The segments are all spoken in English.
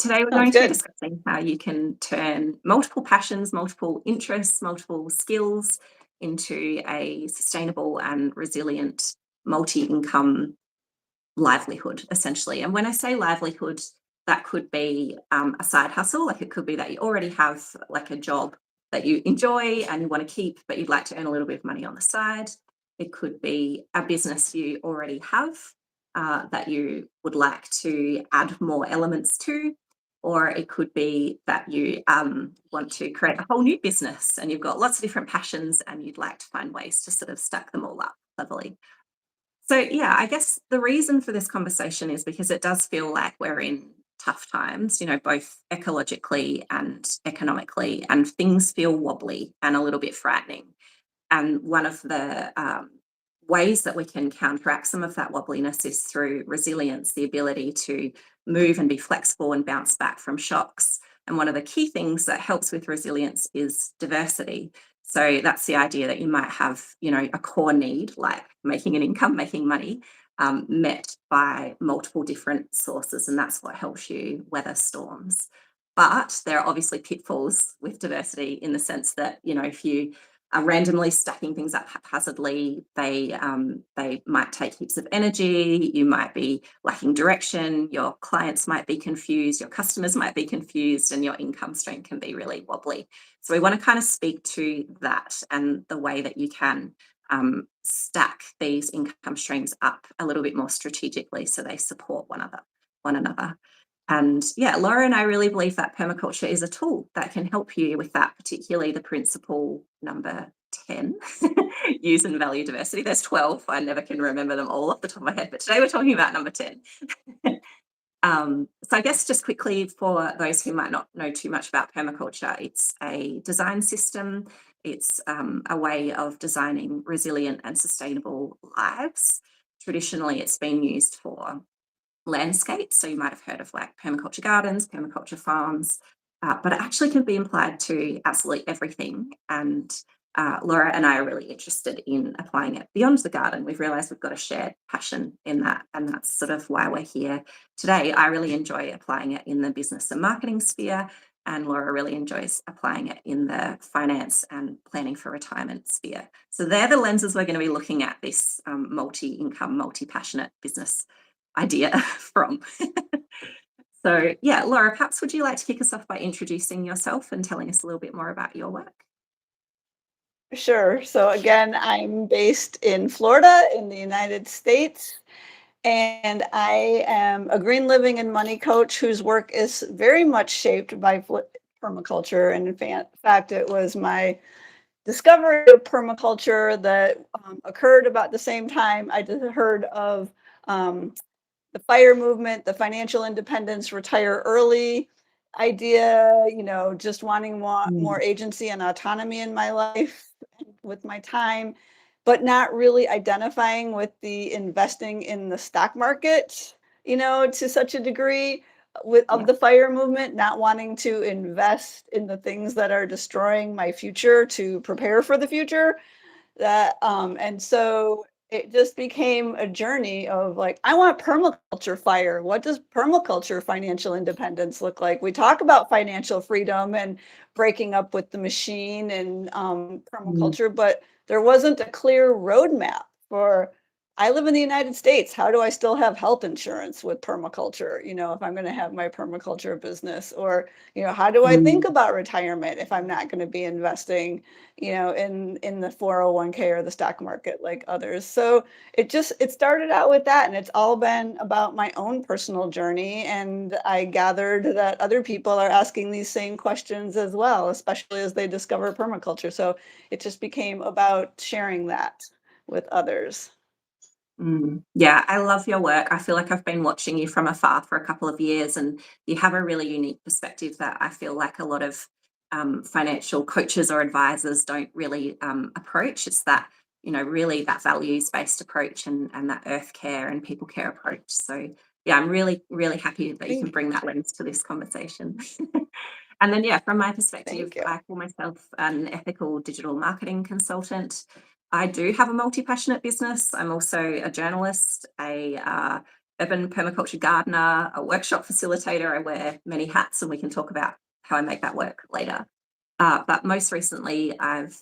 Today we're Sounds going to be good. discussing how you can turn multiple passions, multiple interests, multiple skills into a sustainable and resilient multi-income livelihood, essentially. And when I say livelihood, that could be a side hustle. Like it could be that you already have like a job that you enjoy and you want to keep, but you'd like to earn a little bit of money on the side. It could be a business you already have that you would like to add more elements to. Or it could be that you want to create a whole new business and you've got lots of different passions and you'd like to find ways to sort of stack them all up cleverly. So, yeah, I guess the reason for this conversation is because it does feel like we're in tough times, both ecologically and economically, and things feel wobbly and a little bit frightening. And one of the ways that we can counteract some of that wobbliness is through resilience, the ability to move and be flexible and bounce back from shocks. And one of the key things that helps with resilience is diversity. So that's the idea that you might have, a core need like making an income, making money, met by multiple different sources. And that's what helps you weather storms. But there are obviously pitfalls with diversity in the sense that, if you are randomly stacking things up haphazardly, they might take heaps of energy. You might be lacking direction. Your clients might be confused. Your customers might be confused, and your income stream can be really wobbly. So we want to kind of speak to that and the way that you can stack these income streams up a little bit more strategically so they support one another. And yeah, Laura and I really believe that permaculture is a tool that can help you with that, particularly the principle number 10, use and value diversity. There's 12. I never can remember them all off the top of my head, but today we're talking about number 10. So I guess just quickly for those who might not know too much about permaculture, it's a design system. It's a way of designing resilient and sustainable lives. Traditionally, it's been used for landscape. So you might have heard of like permaculture gardens, permaculture farms, but it actually can be applied to absolutely everything. And Laura and I are really interested in applying it beyond the garden. We've realised we've got a shared passion in that, and that's sort of why we're here today. I really enjoy applying it in the business and marketing sphere, and Laura really enjoys applying it in the finance and planning for retirement sphere. So they're the lenses we're going to be looking at this multi-income, multi-passionate business idea from. So yeah, Laura, perhaps would you like to kick us off by introducing yourself and telling us a little bit more about your work? Sure. So again, I'm based in Florida in the United States, and I am a green living and money coach whose work is very much shaped by permaculture. And in fact, it was my discovery of permaculture that occurred about the same time I just heard of the FIRE movement, the financial independence, retire early idea, just wanting more agency and autonomy in my life with my time, but not really identifying with the investing in the stock market, to such a degree of Yeah. the FIRE movement, not wanting to invest in the things that are destroying my future to prepare for the future. And so it just became a journey of like, I want permaculture FIRE. What does permaculture financial independence look like? We talk about financial freedom and breaking up with the machine and Mm. permaculture, but there wasn't a clear roadmap for. I live in the United States. How do I still have health insurance with permaculture? If I'm going to have my permaculture business, or how do I think Mm. about retirement if I'm not going to be investing in the 401k or the stock market like others. So it started out with that, and it's all been about my own personal journey. And I gathered that other people are asking these same questions as well, especially as they discover permaculture. So it just became about sharing that with others. Yeah, I love your work. I feel like I've been watching you from afar for a couple of years, and you have a really unique perspective that I feel like a lot of financial coaches or advisors don't really approach. It's that, really that values-based approach and that earth care and people care approach. So yeah, I'm really, really happy that you can Thank bring that lens to this conversation. And then, yeah, from my perspective, thank you. I call myself an ethical digital marketing consultant. I do have a multi-passionate business. I'm also a journalist, a urban permaculture gardener, a workshop facilitator. I wear many hats, and we can talk about how I make that work later. But most recently, I've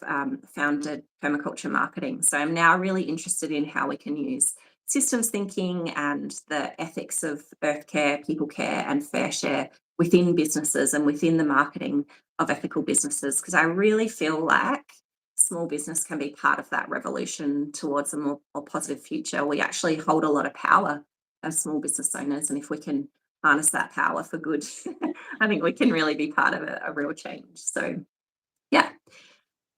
founded Permaculture Marketing. So I'm now really interested in how we can use systems thinking and the ethics of earth care, people care, and fair share within businesses and within the marketing of ethical businesses, because I really feel like small business can be part of that revolution towards a more positive future. We actually hold a lot of power as small business owners, and if we can harness that power for good, I think we can really be part of a real change. So, yeah. All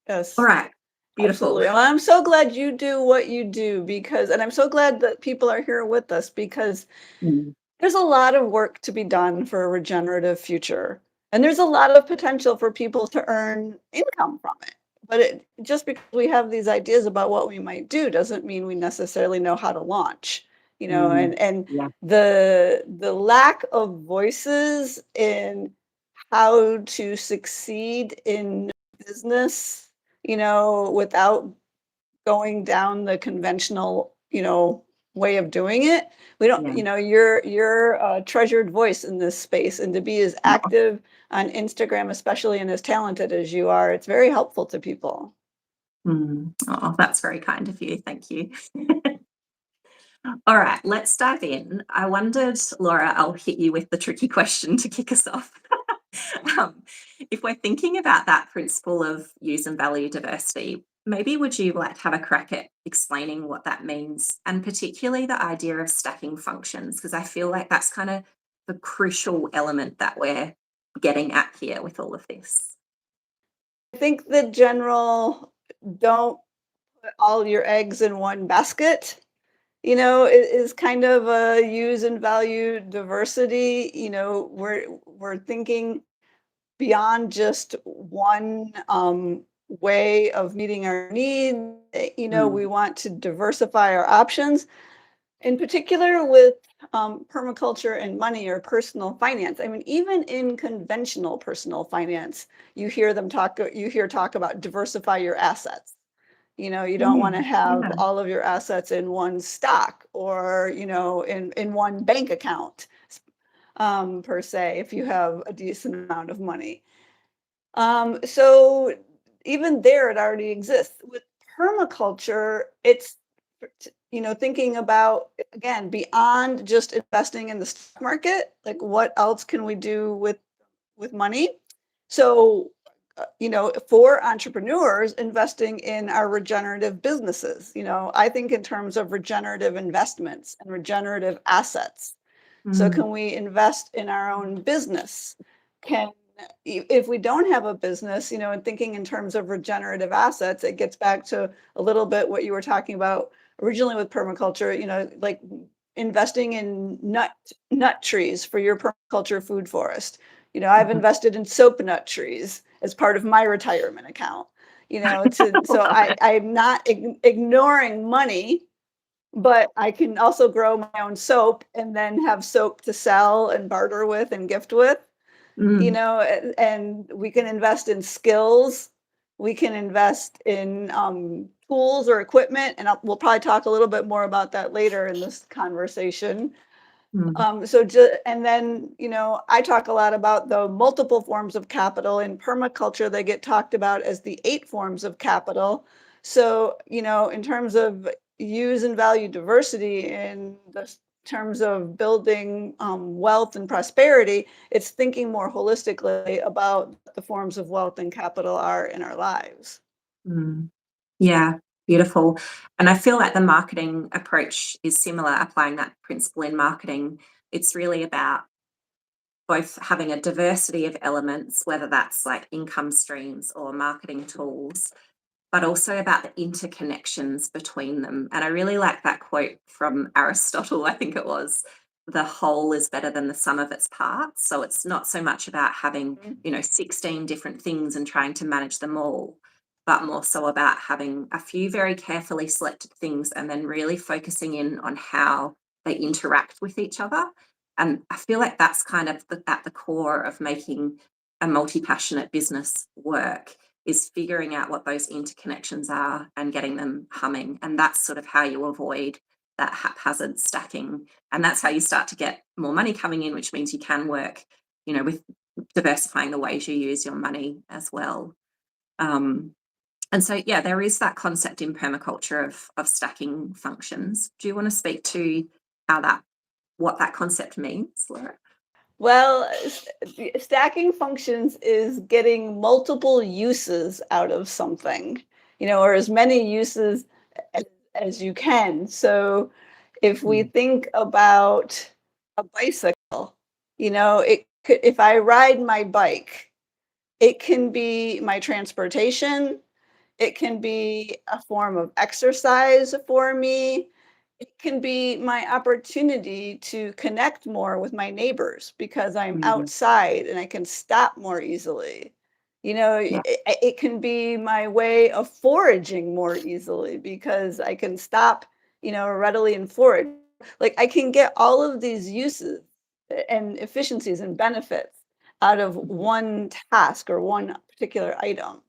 Yes. right. Beautiful. Absolutely. Well, I'm so glad you do what you do and I'm so glad that people are here with us because Mm, there's a lot of work to be done for a regenerative future. And there's a lot of potential for people to earn income from it. But just because we have these ideas about what we might do doesn't mean we necessarily know how to launch. mm, And yeah. the lack of voices in how to succeed in business, without going down the conventional, way of doing it. We don't, Yeah. you're a treasured voice in this space, and to be as Oh, active on Instagram, especially, and as talented as you are, it's very helpful to people. oh, that's very kind of you. Thank you. All right, let's dive in. I wondered, Laura, I'll hit you with the tricky question to kick us off. If we're thinking about that principle of use and value diversity, maybe would you like to have a crack at explaining what that means, and particularly the idea of stacking functions? Because I feel like that's kind of the crucial element that we're getting at here with all of this. I think the general don't put all your eggs in one basket, is kind of a use and value diversity. We're thinking beyond just one way of meeting our needs. We Mm, want to diversify our options, in particular with permaculture and money or personal finance. I mean, even in conventional personal finance, you hear talk about diversify your assets. You don't want to mm, have yeah. all of your assets in one stock or, in one bank account, per se, if you have a decent amount of money. So even there, it already exists. With permaculture, it's thinking about, again, beyond just investing in the stock market, like what else can we do with money? So, for entrepreneurs, investing in our regenerative businesses. I think in terms of regenerative investments and regenerative assets. So Mm, can we invest in our own business? Can If we don't have a business, and thinking in terms of regenerative assets, it gets back to a little bit what you were talking about originally with permaculture, like investing in nut trees for your permaculture food forest. I've mhm. invested in soap nut trees as part of my retirement account. So Love it. I'm not ignoring money, but I can also grow my own soap and then have soap to sell and barter with and gift with, Mm, and we can invest in skills. We can invest in tools or equipment, and we'll probably talk a little bit more about that later in this conversation. mm, And then, I talk a lot about the multiple forms of capital. In permaculture, they get talked about as the 8 forms of capital. So, in terms of use and value diversity, in the terms of building wealth and prosperity, it's thinking more holistically about what the forms of wealth and capital are in our lives. mm. Yeah, beautiful. And I feel like the marketing approach is similar, applying that principle in marketing. It's really about both having a diversity of elements, whether that's like income streams or marketing tools, but also about the interconnections between them. And I really like that quote from Aristotle, I think it was, the whole is better than the sum of its parts. So it's not so much about having, Mhm. 16 different things and trying to manage them all, but more so about having a few very carefully selected things and then really focusing in on how they interact with each other. And I feel like that's kind of at the core of making a multi-passionate business work, is figuring out what those interconnections are and getting them humming. And that's sort of how you avoid that haphazard stacking. And that's how you start to get more money coming in, which means you can work, with diversifying the ways you use your money as well. And so, yeah, there is that concept in permaculture of stacking functions. Do you want to speak to what that concept means, Laura? Well, stacking functions is getting multiple uses out of something, or as many uses as, as you can. So if we think about a bicycle, it could, if I ride my bike, it can be my transportation. It can be a form of exercise for me. It can be my opportunity to connect more with my neighbors because I'm Mm. outside and I can stop more easily. Yeah. It can be my way of foraging more easily because I can stop, readily and forage. Like I can get all of these uses and efficiencies and benefits out of one task or one particular item.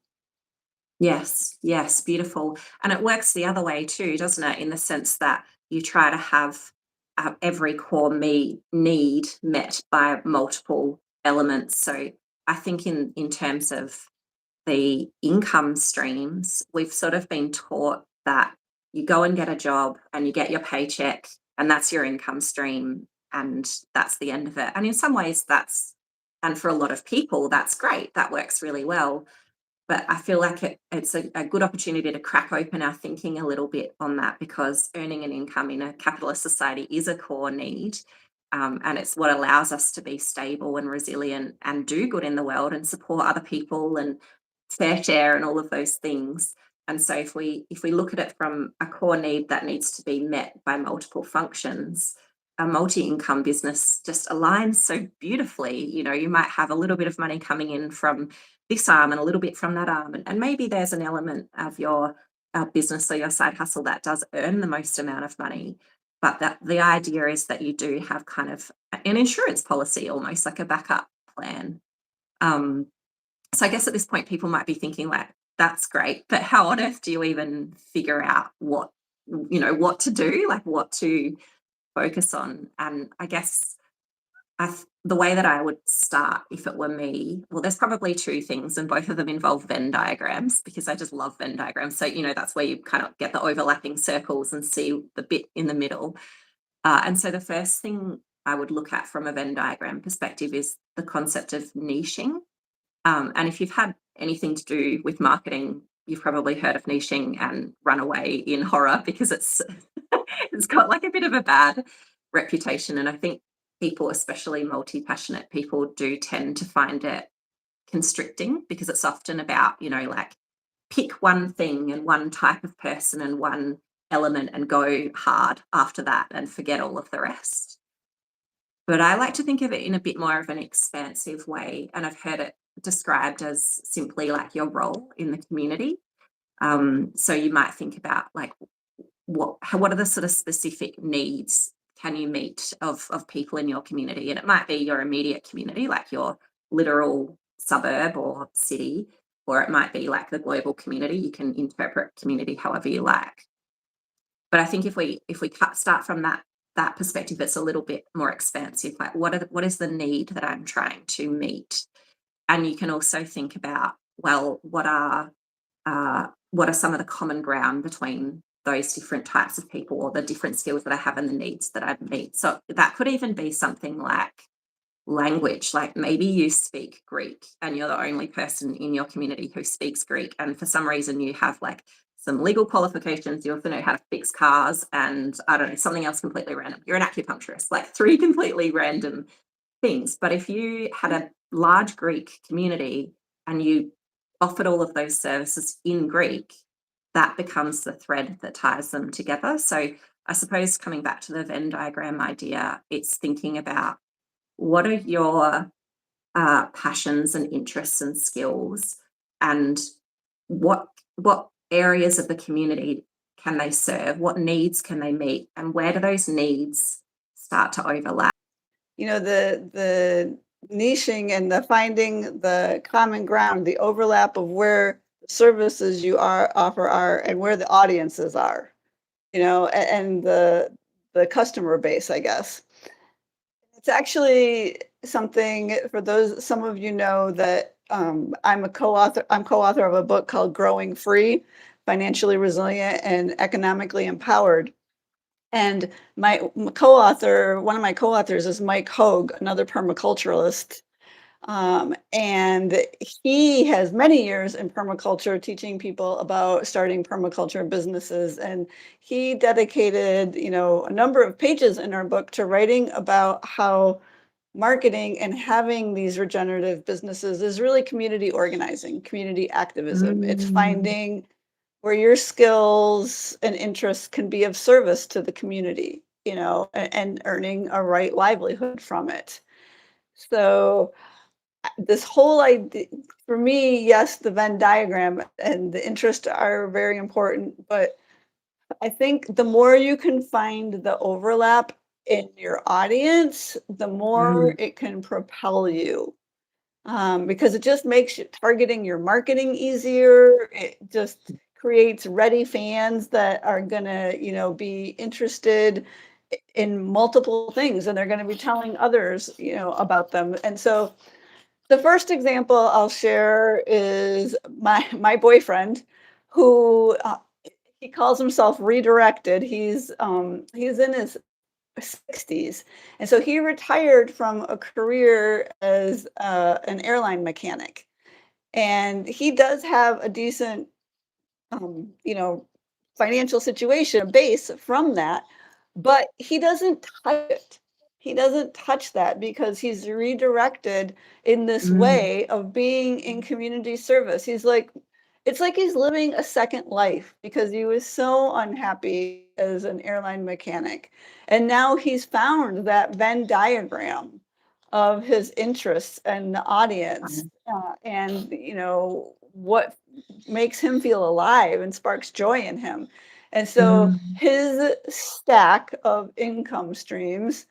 Yes, yes, beautiful. And it works the other way too, doesn't it? In the sense that you try to have every core need met by multiple elements. So I think in terms of the income streams, we've sort of been taught that you go and get a job and you get your paycheck, and that's your income stream, and that's the end of it. And in some ways, and for a lot of people, that's great. That works really well. But I feel like it's a good opportunity to crack open our thinking a little bit on that, because earning an income in a capitalist society is a core need. And it's what allows us to be stable and resilient and do good in the world and support other people and fair share and all of those things. And so if we look at it from a core need that needs to be met by multiple functions, a multi-income business just aligns so beautifully. You might have a little bit of money coming in from this arm and a little bit from that arm. And maybe there's an element of your business or your side hustle that does earn the most amount of money. But that the idea is that you do have kind of an insurance policy, almost like a backup plan. Um, so I guess at this point, people might be thinking like, that's great, but how on earth do you even figure out what to do, like what to focus on? And I guess the way that I would start if it were me, well, there's probably two things, and both of them involve Venn diagrams, because I just love Venn diagrams. So, that's where you kind of get the overlapping circles and see the bit in the middle. And so the first thing I would look at from a Venn diagram perspective is the concept of niching. And if you've had anything to do with marketing, you've probably heard of niching and run away in horror, because it's got like a bit of a bad reputation. And I think people, especially multi-passionate people, do tend to find it constricting, because it's often about, like pick one thing and one type of person and one element and go hard after that and forget all of the rest. But I like to think of it in a bit more of an expansive way. And I've heard it described as simply like your role in the community. So you might think about like, what are the sort of specific needs can you meet of people in your community? And it might be your immediate community, like your literal suburb or city, or it might be like the global community. You can interpret community however you like. But I think if we start from that perspective, it's a little bit more expansive. Like what is the need that I'm trying to meet? And you can also think about, well, what are some of the common ground between those different types of people, or the different skills that I have and the needs that I meet. So that could even be something like language. Like maybe you speak Greek and you're the only person in your community who speaks Greek, and for some reason you have like some legal qualifications, you also know how to fix cars, and I don't know, something else completely random. You're an acupuncturist, like three completely random things. But if you had a large Greek community and you offered all of those services in Greek, that becomes the thread that ties them together. So I suppose coming back to the Venn diagram idea, it's thinking about what are your passions and interests and skills, and what areas of the community can they serve, what needs can they meet, and where do those needs start to overlap? The niching and the finding the common ground, the overlap of where the services you offer are and where the audiences are, and the customer base, I guess. It's actually something for those some of you know that I'm co-author of a book called Growing Free, Financially Resilient and Economically Empowered. And one of my co-authors is Mike Hogue, another permaculturalist. And he has many years in permaculture teaching people about starting permaculture businesses. And he dedicated, a number of pages in our book to writing about how marketing and having these regenerative businesses is really community organizing, community activism. It's Mm. finding where your skills and interests can be of service to the community, and earning a right livelihood from it. So this whole idea for me, yes, the Venn diagram and the interests are very important, but I think the more you can find the overlap in your audience, the more Mm. it can propel you. Because it just makes targeting your marketing easier. It just creates ready fans that are gonna, be interested in multiple things, and they're gonna be telling others, about them. And so the first example I'll share is my boyfriend, who he calls himself redirected. He's in his 60s, and so he retired from a career as an airline mechanic, and he does have a decent um, you know, financial situation, a base from that, but he doesn't touch it. He doesn't touch that because he's redirected in this Mm. way of being in community service. It's like he's living a second life because he was so unhappy as an airline mechanic. And now he's found that Venn diagram of his interests and the audience, Wow. and what makes him feel alive and sparks joy in him. And so Mm. his stack of income streams,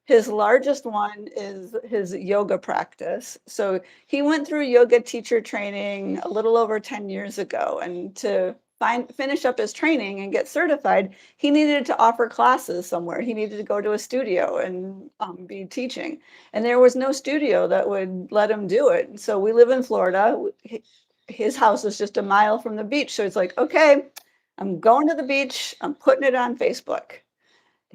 his largest one is his yoga practice. So he went through yoga teacher training a little over 10 years ago. And to finish up his training and get certified, he needed to offer classes somewhere. He needed to go to a studio and be teaching. And there was no studio that would let him do it. So we live in Florida. His house is just a mile from the beach. So it's like, okay, I'm going to the beach, I'm putting it on Facebook,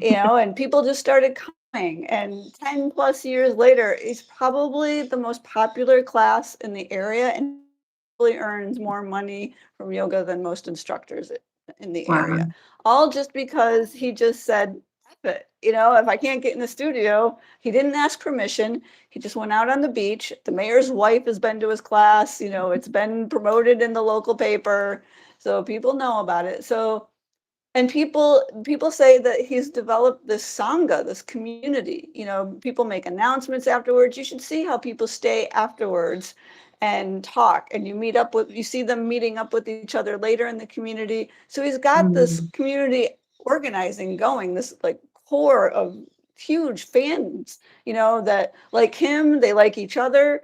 and people just started coming. And 10 plus years later, it's probably the most popular class in the area and really earns more money from yoga than most instructors in the area. Wow. All just because he just said, "F it. If I can't get in the studio," he didn't ask permission. He just went out on the beach. The mayor's wife has been to his class. It's been promoted in the local paper. So people know about it. So and people say that he's developed this sangha, this community. People make announcements afterwards. You should see how people stay afterwards and talk, and you see them meeting up with each other later in the community. So he's got this Mm. community organizing going, this like core of huge fans, that like him, they like each other.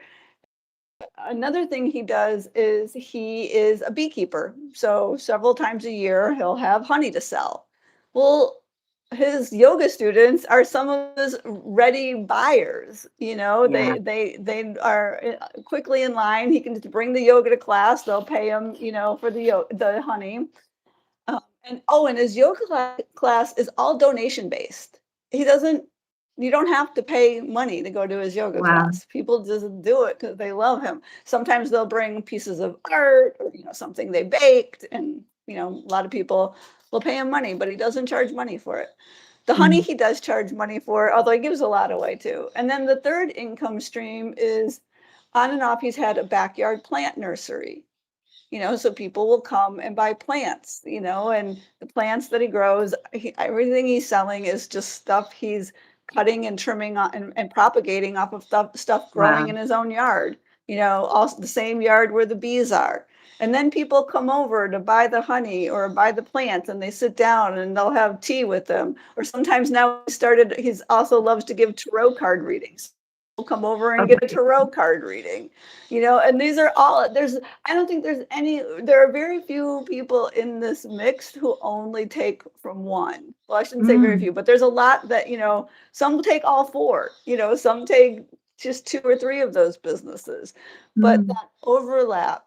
Another thing he does is he is a beekeeper. So several times a year, he'll have honey to sell. Well, his yoga students are some of his ready buyers. Yeah. They are quickly in line. He can just bring the yoga to class. They'll pay him, for the honey. And his yoga class is all donation based. He doesn't You don't have to pay money to go to his yoga Wow. class. People just do it because they love him. Sometimes they'll bring pieces of art or, something they baked, and, a lot of people will pay him money, but he doesn't charge money for it. The honey Mm. he does charge money for, although he gives a lot away too. And then the third income stream is on and off, he's had a backyard plant nursery. So people will come and buy plants, and the plants that he grows, everything he's selling is just stuff he's cutting and trimming and propagating off of stuff growing Wow. in his own yard, also the same yard where the bees are. And then people come over to buy the honey or buy the plants, and they sit down and they'll have tea with them. Or sometimes now he's also loves to give tarot card readings. come over and get a Okay. tarot card reading, and these are all I don't think there are very few people in this mix who only take from one. Well, I shouldn't say very Mm, few, but there's a lot that, some take all four, some take just two or three of those businesses. But mm, that overlap,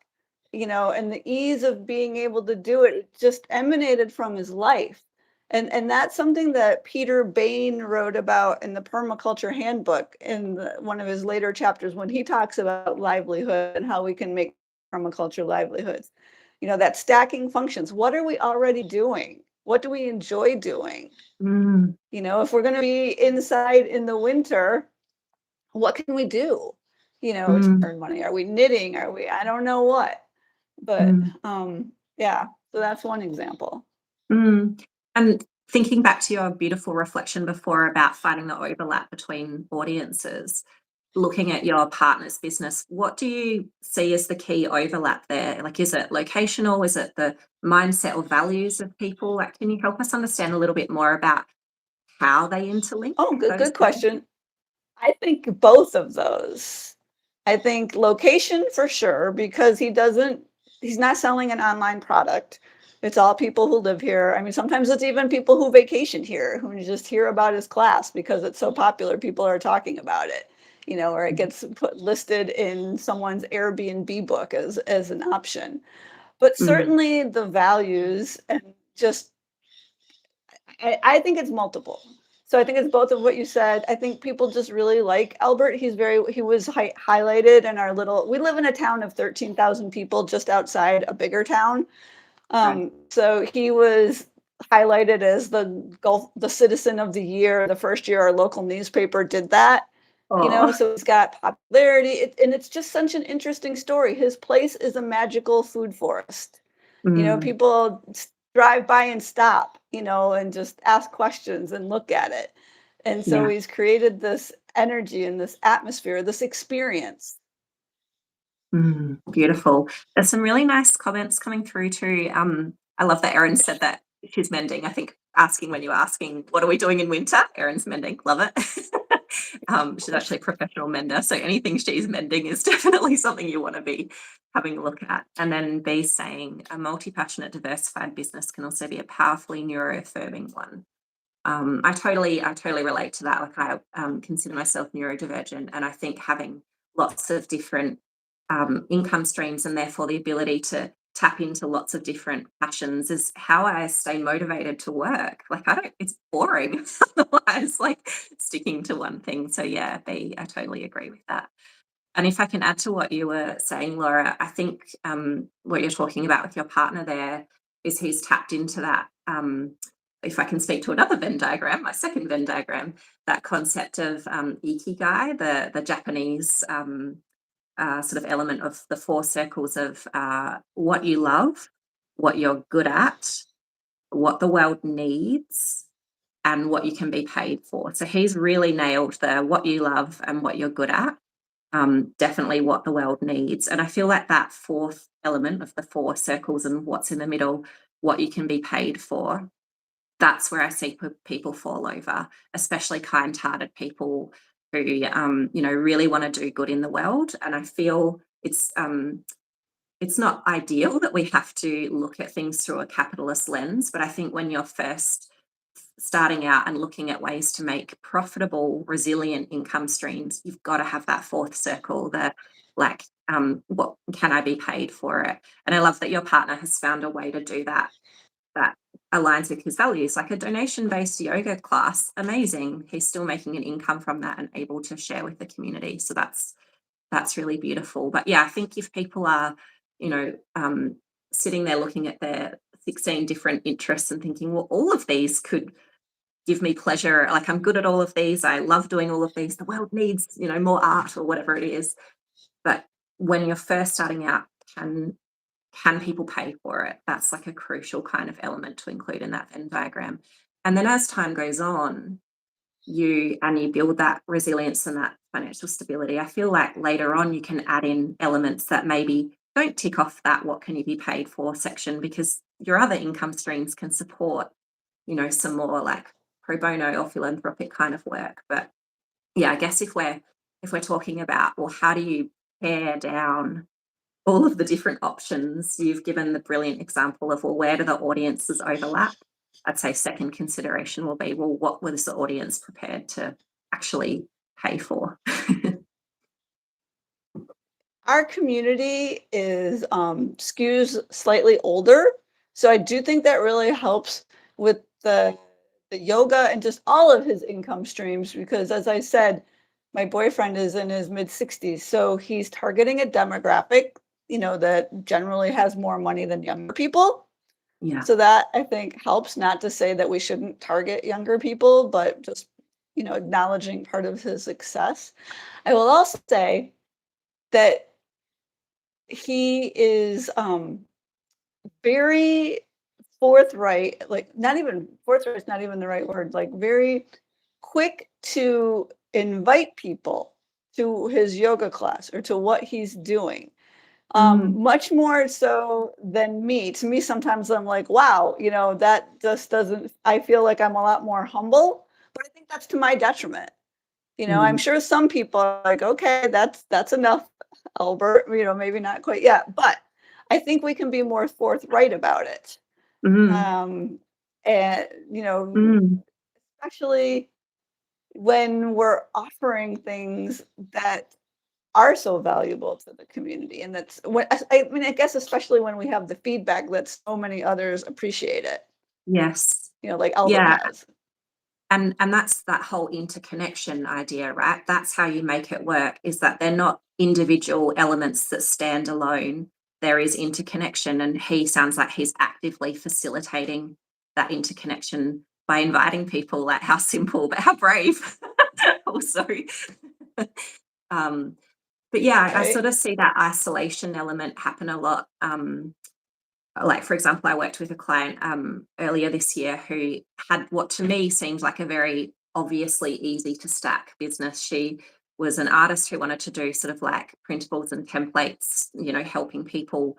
and the ease of being able to do it just emanated from his life. And that's something that Peter Bain wrote about in the Permaculture Handbook in one of his later chapters when he talks about livelihood and how we can make permaculture livelihoods. That stacking functions. What are we already doing? What do we enjoy doing? mm, If we're going to be inside in the winter, what can we do? To mm, earn money. Are we knitting? I don't know what. But mm, yeah, so that's one example. mm. And thinking back to your beautiful reflection before about finding the overlap between audiences, looking at your partner's business, what do you see as the key overlap there? Like, is it locational? Is it the mindset or values of people? Like, can you help us understand a little bit more about how they interlink Oh, those good businesses? question. I think both of those. I think location for sure, because he's not selling an online product. It's all people who live here. I mean, sometimes it's even people who vacation here, who just hear about his class because it's so popular. People are talking about it, or it gets listed in someone's Airbnb book as an option. But Mm, certainly the values and just I think it's multiple. So I think it's both of what you said. I think people just really like Albert. He was highlighted in our we live in a town of 13,000 people just outside a bigger town. right. So he was highlighted as the citizen of the year. The first year our local newspaper did that. Oh, So it's got popularity, and it's just such an interesting story. His place is a magical food forest. mm, People drive by and stop, and just ask questions and look at it. And so yeah. he's created this energy and this atmosphere, this experience. Beautiful. There's some really nice comments coming through too. I love that Erin said that she's mending. I think asking when you were asking, what are we doing in winter? Erin's mending. Love it. She's actually a professional mender. So anything she's mending is definitely something you want to be having a look at. And then B saying a multi-passionate, diversified business can also be a powerfully neuroaffirming one. I totally relate to that. Like I consider myself neurodivergent, and I think having lots of different income streams and therefore the ability to tap into lots of different passions is how I stay motivated to work. Like I don't, it's boring otherwise. Like sticking to one thing. So yeah, B, I totally agree with that. And if I can add to what you were saying, Laura, I think what you're talking about with your partner there is he's tapped into that. If I can speak to another Venn diagram, my second Venn diagram, that concept of ikigai, the Japanese sort of element of the four circles of what you love, what you're good at, what the world needs, and what you can be paid for. So he's really nailed the what you love and what you're good at, definitely what the world needs. And I feel like that fourth element of the four circles and what's in the middle, what you can be paid for, that's where I see people fall over, especially kind-hearted people who, really want to do good in the world. And I feel it's not ideal that we have to look at things through a capitalist lens, but I think when you're first starting out and looking at ways to make profitable, resilient income streams, you've got to have that fourth circle, the like, what can I be paid for it? And I love that your partner has found a way to do that that aligns with his values, like a donation-based yoga class. Amazing. He's still making an income from that and able to share with the community. So that's really beautiful. But yeah, I think if people are, you know, sitting there looking at their 16 different interests and thinking, well, all of these could give me pleasure. Like I'm good at all of these. I love doing all of these. The world needs, more art or whatever it is. But when you're first starting out, can can people pay for it? That's like a crucial kind of element to include in that Venn diagram. And then as time goes on, you build that resilience and that financial stability. I feel like later on you can add in elements that maybe don't tick off that what can you be paid for section because your other income streams can support, some more like pro bono or philanthropic kind of work. But yeah, I guess if we're if we're talking about, well, how do you pare down all of the different options? You've given the brilliant example of, well, where do the audiences overlap? I'd say second consideration will be, well, what was the audience prepared to actually pay for? Our community is skews slightly older, so I do think that really helps with the yoga and just all of his income streams because, as I said, my boyfriend is in his mid 60s, so he's targeting a demographic, that generally has more money than younger people. Yeah. So that I think helps. Not to say that we shouldn't target younger people, but just acknowledging part of his success. I will also say that he is very forthright, like not even forthright is not even the right word, like very quick to invite people to his yoga class or to what he's doing. Mm, Much more so than me. To me, sometimes I'm like, wow, that just doesn't, I feel like I'm a lot more humble, but I think that's to my detriment. I'm mm, sure some people are like, okay, that's enough, Albert, maybe not quite yet, but I think we can be more forthright about it. mm, Um, and mm. especially when we're offering things that are so valuable to the community, and that's what I mean. I guess especially when we have the feedback that so many others appreciate it, Yes. like Albert Yeah. has. And that's that whole interconnection idea, right? That's how you make it work, is that they're not individual elements that stand alone. There is interconnection, and he sounds like he's actively facilitating that interconnection by inviting people. Like, how simple, but how brave also. um, but yeah, I Right. sort of see that isolation element happen a lot. Like, for example, I worked with a client earlier this year who had what to me seemed like a very obviously easy to stack business. She was an artist who wanted to do sort of like printables and templates, helping people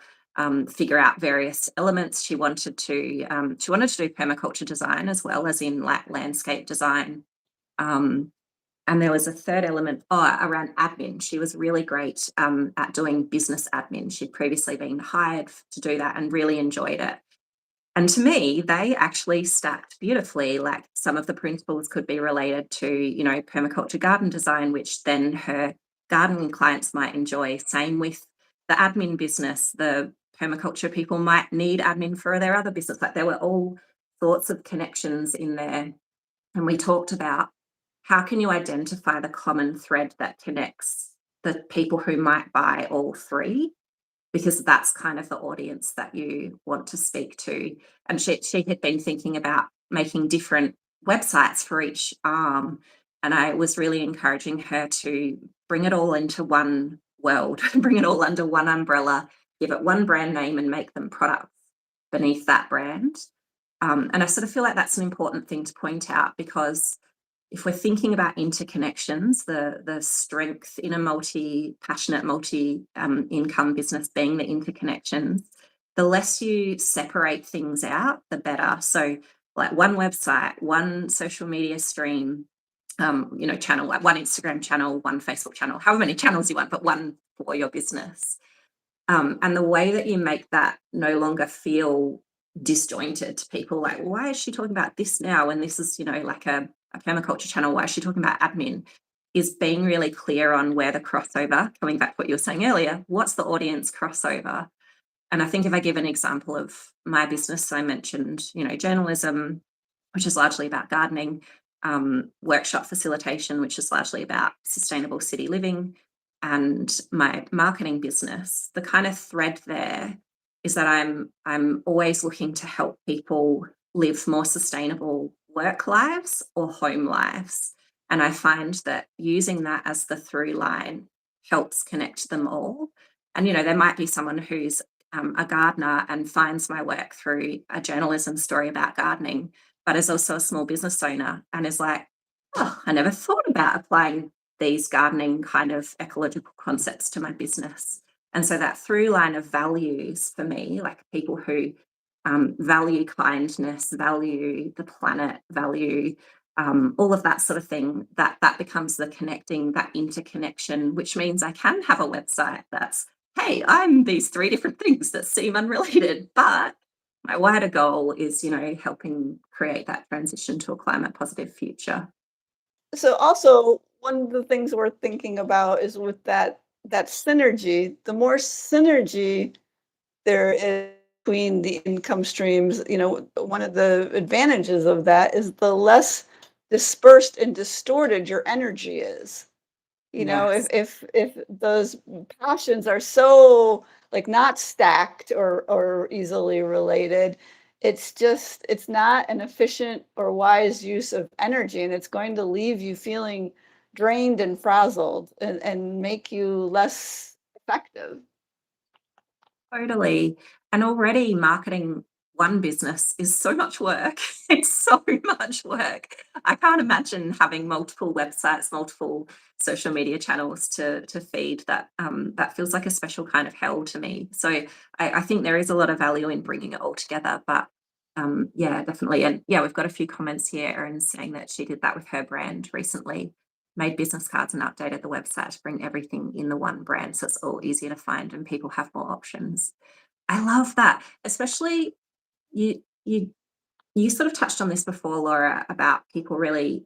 figure out various elements. She wanted to do permaculture design as well as in like landscape design. Um, and there was a third element around admin. She was really great at doing business admin. She'd previously been hired to do that and really enjoyed it. And to me, they actually stacked beautifully. Like, some of the principles could be related to, permaculture garden design, which then her gardening clients might enjoy. Same with the admin business. The permaculture people might need admin for their other business. Like, there were all sorts of connections in there. And we talked about, how can you identify the common thread that connects the people who might buy all three? Because that's kind of the audience that you want to speak to. And she had been thinking about making different websites for each arm. And I was really encouraging her to bring it all into one world, bring it all under one umbrella, give it one brand name, and make them products beneath that brand. And I sort of feel like that's an important thing to point out, because if we're thinking about interconnections, the strength in a multi-passionate, multi-income business being the interconnections, the less you separate things out, the better. So, like, one website, one social media stream, channel, like one Instagram channel, one Facebook channel, however many channels you want, but one for your business. And the way that you make that no longer feel disjointed to people, like, well, why is she talking about this now when this is, like a permaculture channel? Why is she talking about admin? Is being really clear on where the crossover, coming back to what you were saying earlier, what's the audience crossover? And I think if I give an example of my business, I mentioned, journalism, which is largely about gardening, workshop facilitation, which is largely about sustainable city living, and my marketing business. The kind of thread there is that I'm always looking to help people live more sustainable work lives or home lives. And I find that using that as the through line helps connect them all. And, there might be someone who's a gardener and finds my work through a journalism story about gardening, but is also a small business owner and is like, oh, I never thought about applying these gardening kind of ecological concepts to my business. And so that through line of values for me, like people who value kindness, value the planet, value all of that sort of thing, that becomes the connecting, that interconnection, which means I can have a website that's, hey, I'm these 3 different things that seem unrelated, but my wider goal is, helping create that transition to a climate positive future. So also one of the things we're thinking about is with that synergy, the more synergy there is between the income streams, one of the advantages of that is the less dispersed and distorted your energy is. Yes. If those passions are so like not stacked or easily related, it's not an efficient or wise use of energy, and it's going to leave you feeling drained and frazzled and make you less effective. Totally. And already marketing one business is so much work. It's so much work. I can't imagine having multiple websites, multiple social media channels to feed that. That feels like a special kind of hell to me. So I think there is a lot of value in bringing it all together. But yeah, definitely. And yeah, we've got a few comments here. Erin saying that she did that with her brand recently, made business cards and updated the website to bring everything in the one brand so it's all easier to find and people have more options. I love that, especially you you you sort of touched on this before, Laura, about people really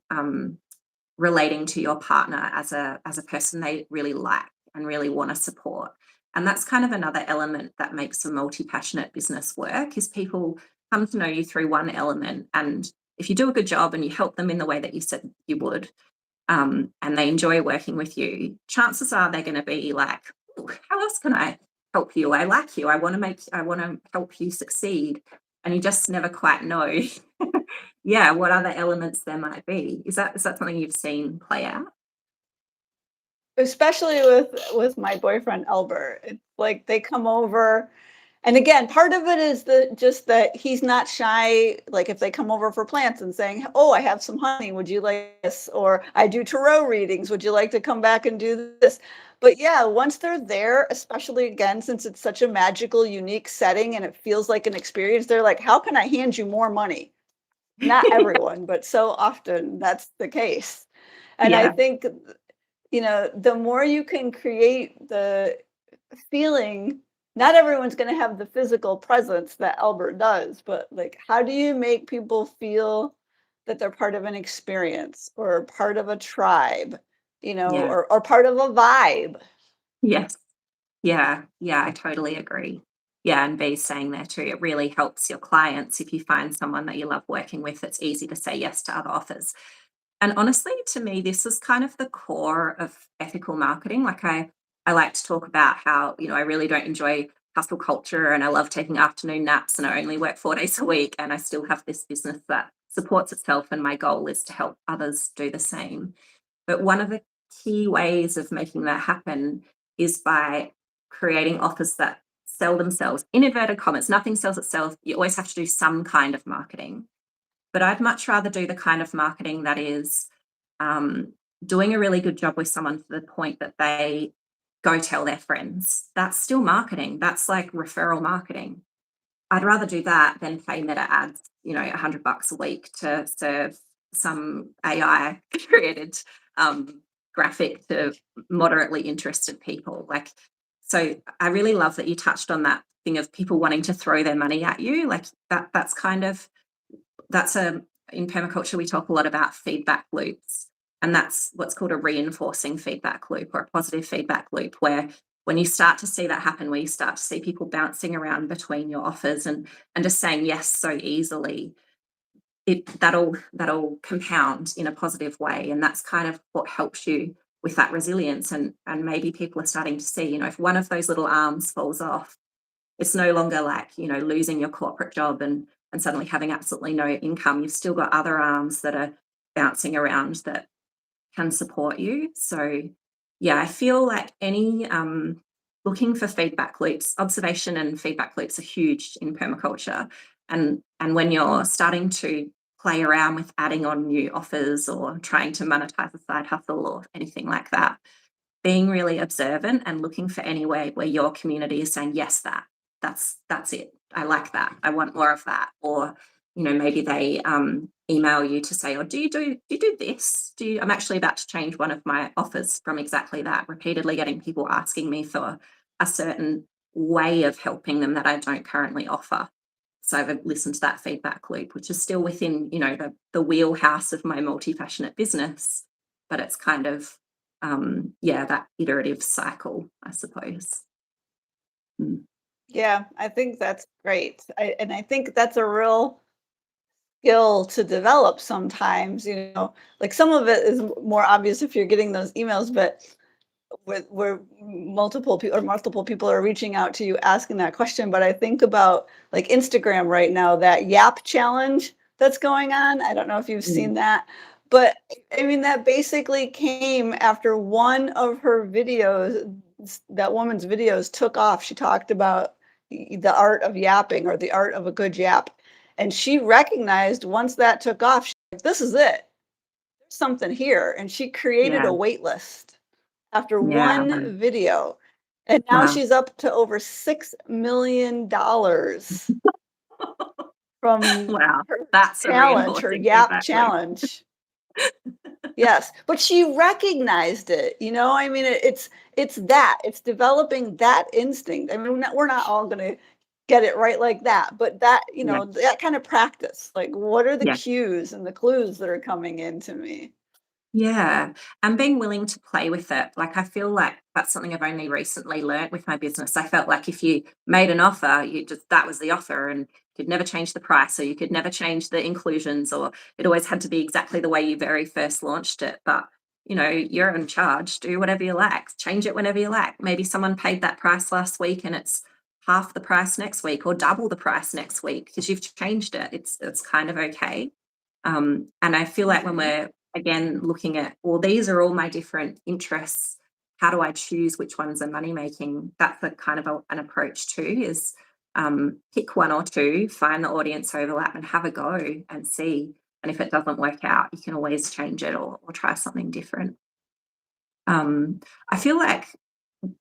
relating to your partner as a person they really like and really want to support. And that's kind of another element that makes a multi-passionate business work is people come to know you through one element. And if you do a good job and you help them in the way that you said you would, and they enjoy working with you, chances are they're going to be like, "Ooh, how else can I help you? I like you. I want to help you succeed." And you just never quite know, yeah, what other elements there might be. Is that something you've seen play out? Especially with my boyfriend Albert. It's like they come over, and again, part of it is just that he's not shy. Like if they come over for plants and saying, "Oh, I have some honey. Would you like this?" Or I do tarot readings. Would you like to come back and do this? But yeah, once they're there, especially again, since it's such a magical, unique setting and it feels like an experience, they're like, "How can I hand you more money?" Not everyone, but so often that's the case. And I Yeah, think, the more you can create the feeling, not everyone's going to have the physical presence that Albert does, but like, how do you make people feel that they're part of an experience or part of a tribe, yeah, or part of a vibe? yes. Yeah, yeah, I totally agree. Yeah, and B's saying there too, it really helps your clients if you find someone that you love working with, it's easy to say yes to other offers. And honestly, to me, this is kind of the core of ethical marketing. Like I like to talk about how, I really don't enjoy hustle culture and I love taking afternoon naps and I only work 4 days a week and I still have this business that supports itself. And my goal is to help others do the same. But one of the key ways of making that happen is by creating offers that sell themselves. In inverted commas, nothing sells itself. You always have to do some kind of marketing. But I'd much rather do the kind of marketing that is um, doing a really good job with someone to the point that they go tell their friends. That's still marketing. That's like referral marketing. I'd rather do that than pay Meta ads, $100 a week to serve some AI created graphic to moderately interested people. Like, so I really love that you touched on that thing of people wanting to throw their money at you. Like that's kind of that's a in permaculture we talk a lot about feedback loops, and that's what's called a reinforcing feedback loop or a positive feedback loop, where when you start to see that happen, where you start to see people bouncing around between your offers and just saying yes so easily, that'll compound in a positive way, and that's kind of what helps you with that resilience. And maybe people are starting to see, if one of those little arms falls off, it's no longer like, losing your corporate job and suddenly having absolutely no income. You've still got other arms that are bouncing around that can support you. So yeah, I feel like any looking for feedback loops, observation and feedback loops are huge in permaculture. And when you're starting to play around with adding on new offers or trying to monetize a side hustle or anything like that, being really observant and looking for any way where your community is saying, yes, that's it. I like that. I want more of that. Or, maybe they email you to say, oh, do you do this? I'm actually about to change one of my offers from exactly that, repeatedly getting people asking me for a certain way of helping them that I don't currently offer. So I've listened to that feedback loop, which is still within, the wheelhouse of my multi-passionate business, but it's kind of, that iterative cycle, I suppose. Mm. Yeah, I think that's great. And I think that's a real skill to develop sometimes, like some of it is more obvious if you're getting those emails, but where multiple people are reaching out to you asking that question. But I think about like Instagram right now, that Yap challenge that's going on. I don't know if you've Mm. seen that, but I mean that basically came after one of her videos. That woman's videos took off. She talked about the art of yapping, or the art of a good yap, and she recognized once that took off, she's like, this is it. There's something here, and she created Yeah, a wait list after yeah, one video, and now wow. she's up to over $6 million from Wow, her that's a challenge, her reinforcing Yap feedback loop. challenge. Yes, but she recognized it, I mean, it's developing that instinct. I mean, we're not all gonna get it right like that, but that, Yeah, that kind of practice, like, what are the yeah. cues and the clues that are coming into me? Yeah, and being willing to play with it. Like, I feel like that's something I've only recently learnt with my business. I felt like if you made an offer, that was the offer, and you could never change the price, or you could never change the inclusions, or it always had to be exactly the way you very first launched it. But, you're in charge, do whatever you like, change it whenever you like. Maybe someone paid that price last week and it's half the price next week, or double the price next week because you've changed it. It's kind of okay. And I feel like when Mhm. we're again looking at, well, these are all my different interests. How do I choose which ones are money making? That's a kind of an approach too. Is pick one or two, find the audience overlap, and have a go and see. And if it doesn't work out, you can always change it, or try something different. I feel like,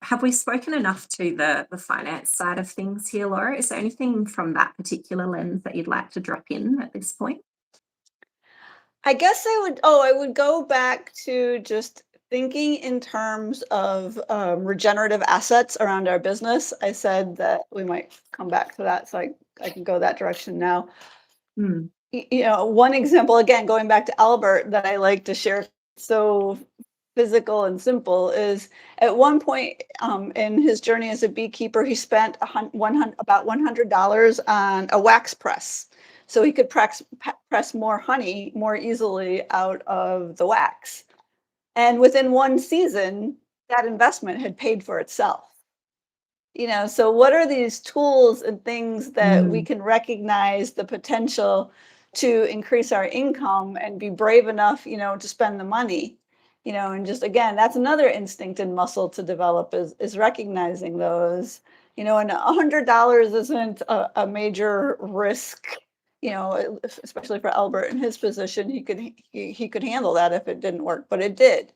have we spoken enough to the finance side of things here, Laura? Is there anything from that particular lens that you'd like to drop in at this point? I guess I would go back to just thinking in terms of regenerative assets around our business. I said that we might come back to that, so I can go that direction now. Mm, One example, again, going back to Albert, that I like to share, so physical and simple, is at one point in his journey as a beekeeper, he spent about $100 on a wax press, so he could press more honey more easily out of the wax. And within one season, that investment had paid for itself. So what are these tools and things that we mm, can recognize the potential to increase our income and be brave enough, to spend the money, and just, again, that's another instinct and muscle to develop, is recognizing those, and $100 isn't a major risk, especially for Albert in his position. He could handle that if it didn't work, but it did.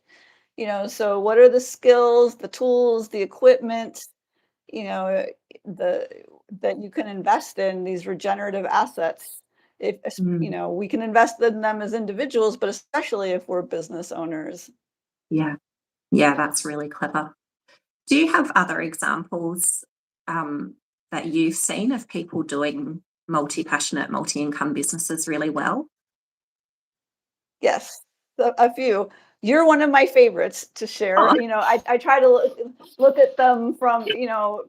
So what are the skills, the tools, the equipment, you know, the that you can invest in these regenerative assets? mm. We can invest in them as individuals, but especially if we're business owners. Yeah. Yeah, that's really clever. Do you have other examples um, that you've seen of people doing multi-passionate, multi-income businesses really well? Yes, a few. You're one of my favorites to share. Oh, I try to look at them from,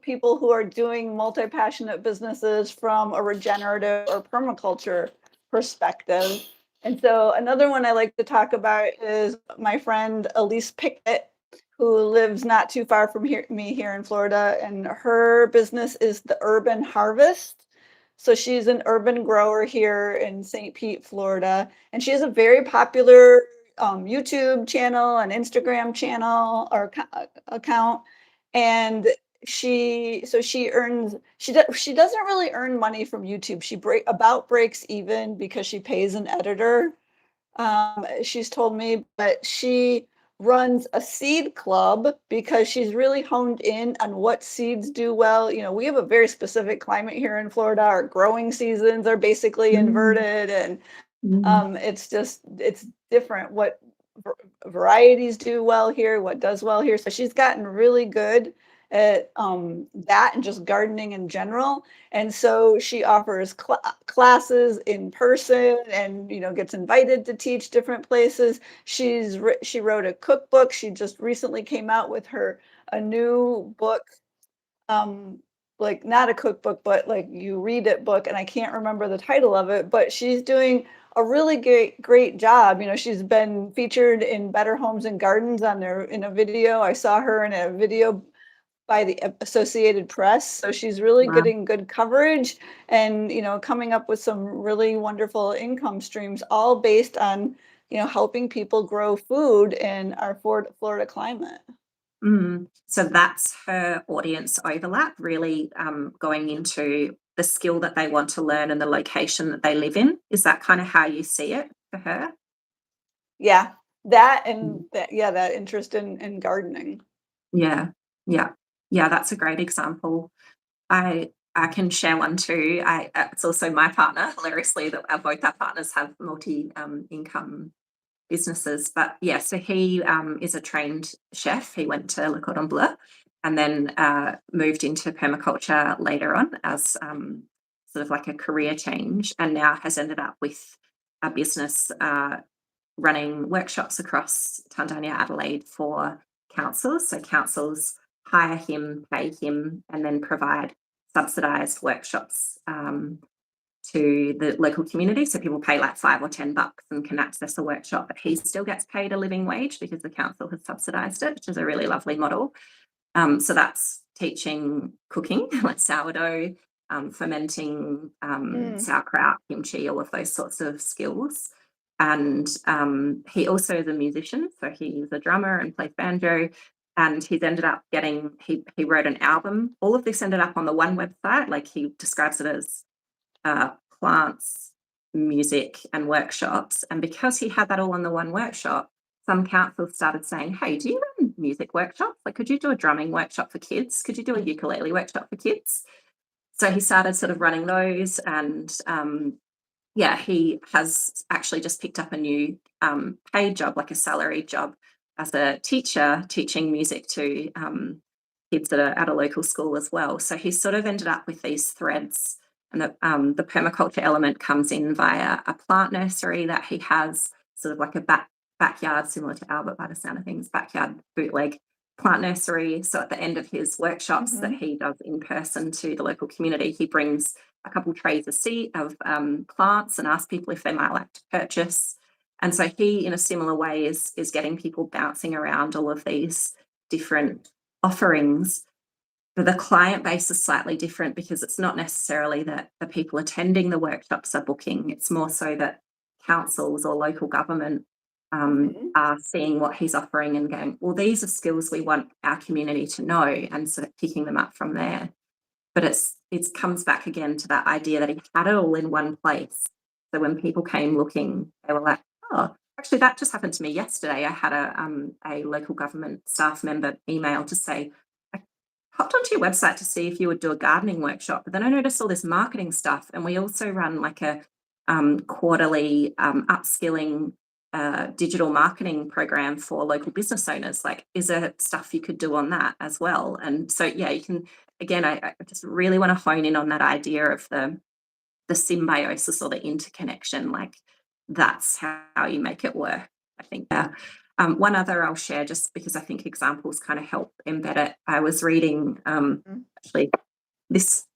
people who are doing multi-passionate businesses from a regenerative or permaculture perspective. And so another one I like to talk about is my friend Elise Pickett, who lives not too far from me here in Florida, and her business is the Urban Harvest. So she's an urban grower here in St. Pete, Florida, and she has a very popular YouTube channel and Instagram channel or account. And she doesn't really earn money from YouTube. She breaks even because she pays an editor. She's told me, but she runs a seed club because she's really honed in on what seeds do well. We have a very specific climate here in Florida. Our growing seasons are basically Mm, inverted, and mm, it's different what varieties do well here, what does well here. So she's gotten really good at that and just gardening in general. And so she offers classes in person, and gets invited to teach different places. She wrote a cookbook. She just recently came out with her a new book, um like not a cookbook, but like you read it book, and I can't remember the title of it, but she's doing a really great job. She's been featured in Better Homes and Gardens on there in a video. I saw her in a video by the Associated Press. So she's really wow. getting good coverage, and coming up with some really wonderful income streams, all based on helping people grow food in our Florida climate. So that's her audience overlap, really going into the skill that they want to learn and the location that they live in. Is that kind of how you see it for her? Yeah, that Mm. and that, yeah, that interest in gardening. Yeah, yeah, yeah. That's a great example. I can share one too. It's also my partner. Hilariously, that both our partners have multi income businesses. But yeah, so he is a trained chef. He went to Le Cordon Bleu and then moved into permaculture later on as sort of like a career change, and now has ended up with a business running workshops across Tandania, Adelaide for councils. So councils hire him, pay him, and then provide subsidised workshops to the local community. So people pay like $5 or $10 and can access a workshop, but he still gets paid a living wage because the council has subsidised it, which is a really lovely model. So that's teaching cooking, like sourdough, fermenting, Mm, sauerkraut, kimchi, all of those sorts of skills. And he also is a musician, so he's a drummer and plays banjo. And he's ended up he wrote an album. All of this ended up on the one website. Like he describes it as uh, plants, music, and workshops. And because he had that all in the one workshop, some councils started saying, "Hey, do you run music workshops? Like, could you do a drumming workshop for kids? Could you do a ukulele workshop for kids?" So he started sort of running those, and yeah, he has actually just picked up a new paid job, like a salaried job, as a teacher teaching music to kids that are at a local school as well. So he's sort of ended up with these threads, and the permaculture element comes in via a plant nursery that he has, sort of like a backyard, similar to Albert by the sound of things, backyard bootleg plant nursery. So at the end of his workshops that mhm, he does in person to the local community, he brings a couple trays of plants and asks people if they might like to purchase. And so he, in a similar way, is getting people bouncing around all of these different offerings. But the client base is slightly different because it's not necessarily that the people attending the workshops are booking. It's more so that councils or local government mhm. are seeing what he's offering and going, well, these are skills we want our community to know, and sort of picking them up from there. But it comes back again to that idea that he had it all in one place. So when people came looking, they were like, "Oh, actually, that just happened to me yesterday. I had a local government staff member email to say, I hopped onto your website to see if you would do a gardening workshop, but then I noticed all this marketing stuff, and we also run like a quarterly upskilling digital marketing program for local business owners. Like, is there stuff you could do on that as well?" And so, yeah, you can again, I just really want to hone in on that idea of the symbiosis or the interconnection. Like that's how you make it work. I think. Yeah. One other I'll share, just because I think examples kind of help embed it. I was reading Mm, actually this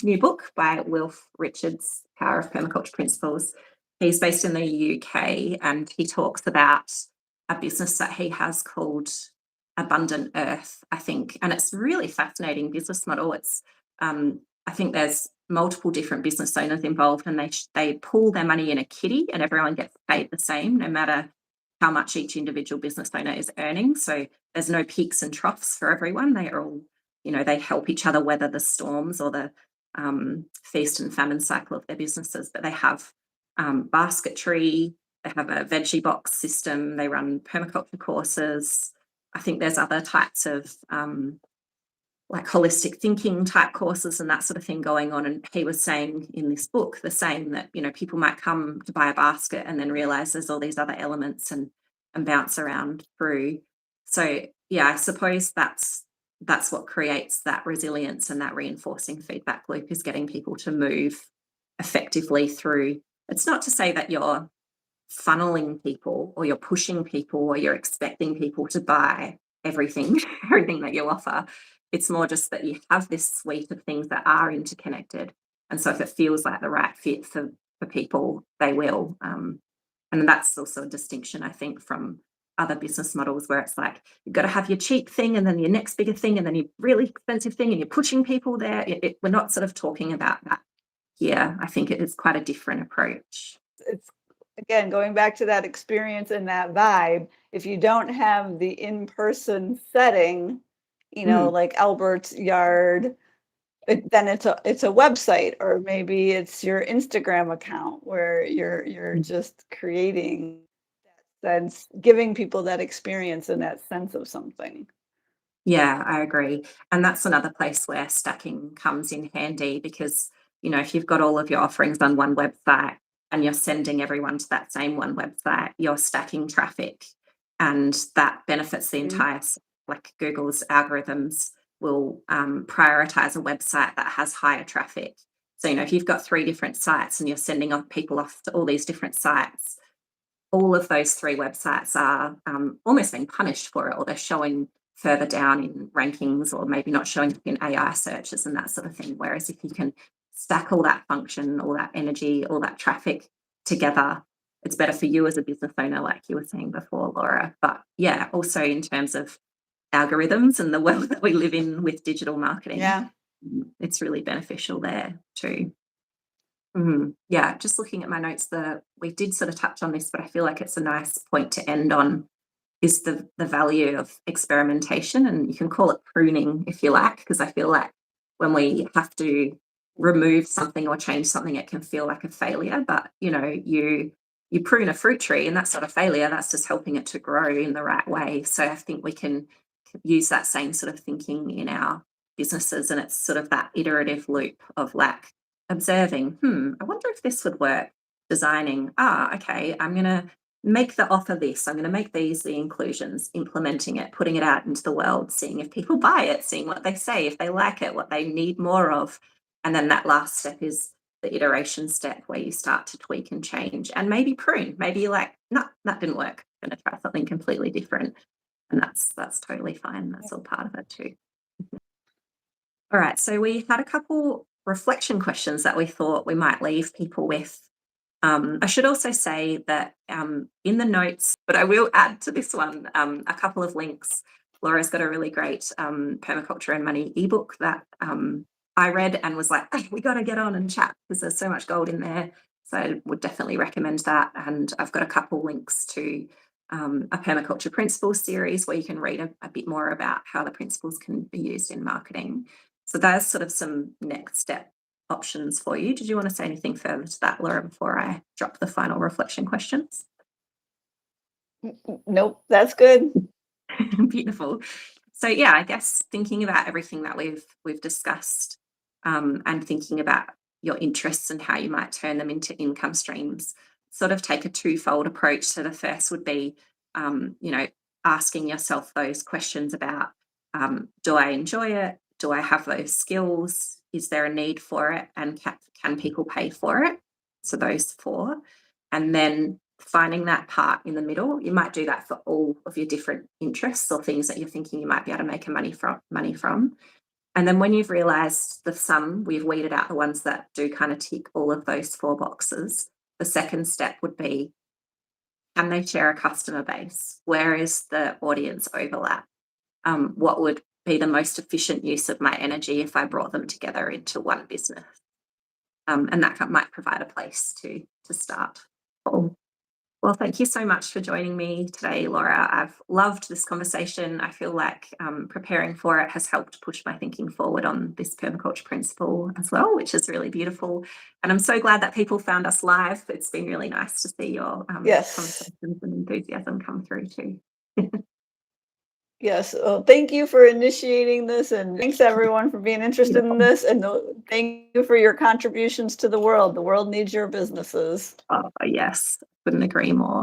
new book by Wilf Richards, Power of Permaculture Principles. He's based in the UK, and he talks about a business that he has called Abundant Earth, I think. And it's a really fascinating business model. I think there's multiple different business owners involved, and they pool their money in a kitty, and everyone gets paid the same, no matter how much each individual business owner is earning. So there's no peaks and troughs for everyone. They are all, they help each other weather the storms or the feast and famine cycle of their businesses. But they have basketry, They have a veggie box system. They run permaculture courses. I think there's other types of like holistic thinking type courses and that sort of thing going on. And he was saying in this book the same, that, you know, people might come to buy a basket and then realize there's all these other elements and bounce around through. So yeah, I suppose that's what creates that resilience, and that reinforcing feedback loop is getting people to move effectively through. It's not to say that you're funneling people or you're pushing people or you're expecting people to buy everything everything that you offer. It's more just that you have this suite of things that are interconnected, and so if it feels like the right fit for people, they will. And that's also a distinction, I think, from other business models where it's like you've got to have your cheap thing and then your next bigger thing and then your really expensive thing and you're pushing people there. We're not sort of talking about that here. I think it is quite a different approach. It's again going back to that experience and that vibe. If you don't have the in-person setting, like Albert's yard, then it's a website, or maybe it's your Instagram account where you're just creating that sense, giving people that experience and that sense of something. Yeah, I agree. And that's another place where stacking comes in handy because, you know, if you've got all of your offerings on one website and you're sending everyone to that same one website, you're stacking traffic, and that benefits the Mhm. entire, like Google's algorithms will prioritize a website that has higher traffic. So, you know, if you've got 3 different sites and you're sending off people off to all these different sites, all of those 3 websites are almost being punished for it, or they're showing further down in rankings, or maybe not showing up in AI searches and that sort of thing. Whereas if you can stack all that function, all that energy, all that traffic together, it's better for you as a business owner, like you were saying before, Laura. But yeah, also in terms of algorithms and the world that we live in with digital marketing, Yeah. it's really beneficial there too. Yeah, just looking at my notes, we did sort of touch on this, but I feel like it's a nice point to end on, is the value of experimentation, and you can call it pruning if you like, because I feel like when we have to remove something or change something, it can feel like a failure. But you know, you prune a fruit tree, and that's not a failure. That's just helping it to grow in the right way. So I think we can use that same sort of thinking in our businesses, and it's sort of that iterative loop of like observing, I wonder if this would work, designing, okay, I'm going to make the offer this, I'm going to make these the inclusions, implementing it, putting it out into the world, seeing if people buy it, seeing what they say, if they like it, what they need more of. And then that last step is the iteration step, where you start to tweak and change and maybe prune. Maybe you're like, no, that didn't work, I'm going to try something completely different. And that's totally fine. That's all part of it too. All right, so we had a couple reflection questions that we thought we might leave people with. I should also say that in the notes, but I will add to this one a couple of links. Laura's got a really great Permaculture and Money ebook that I read and was like, oh, we got to get on and chat because there's so much gold in there. So I would definitely recommend that. And I've got a couple links to a permaculture principles series where you can read a bit more about how the principles can be used in marketing. So there's sort of some next step options for you. Did you want to say anything further to that, Laura, before I drop the final reflection questions? Nope, that's good. Beautiful. So yeah, I guess thinking about everything that we've discussed, and thinking about your interests and how you might turn them into income streams, sort of take a twofold approach. So the first would be, you know, asking yourself those questions about, do I enjoy it? Do I have those skills? Is there a need for it? And can people pay for it? So those 4. And then finding that part in the middle. You might do that for all of your different interests or things that you're thinking you might be able to make money from. And then when you've realized the sum, we've weeded out the ones that do kind of tick all of those 4 boxes. The second step would be, can they share a customer base? Where is the audience overlap? What would be the most efficient use of my energy if I brought them together into one business? And that might provide a place to start. Well, thank you so much for joining me today, Laura. I've loved this conversation. I feel like preparing for it has helped push my thinking forward on this permaculture principle as well, which is really beautiful. And I'm so glad that people found us live. It's been really nice to see your Yes. conversations and enthusiasm come through too. Yes. Well, thank you for initiating this, and thanks everyone for being interested in Beautiful. this. And thank you for your contributions to the world. The world needs your businesses. Oh, yes, couldn't agree more.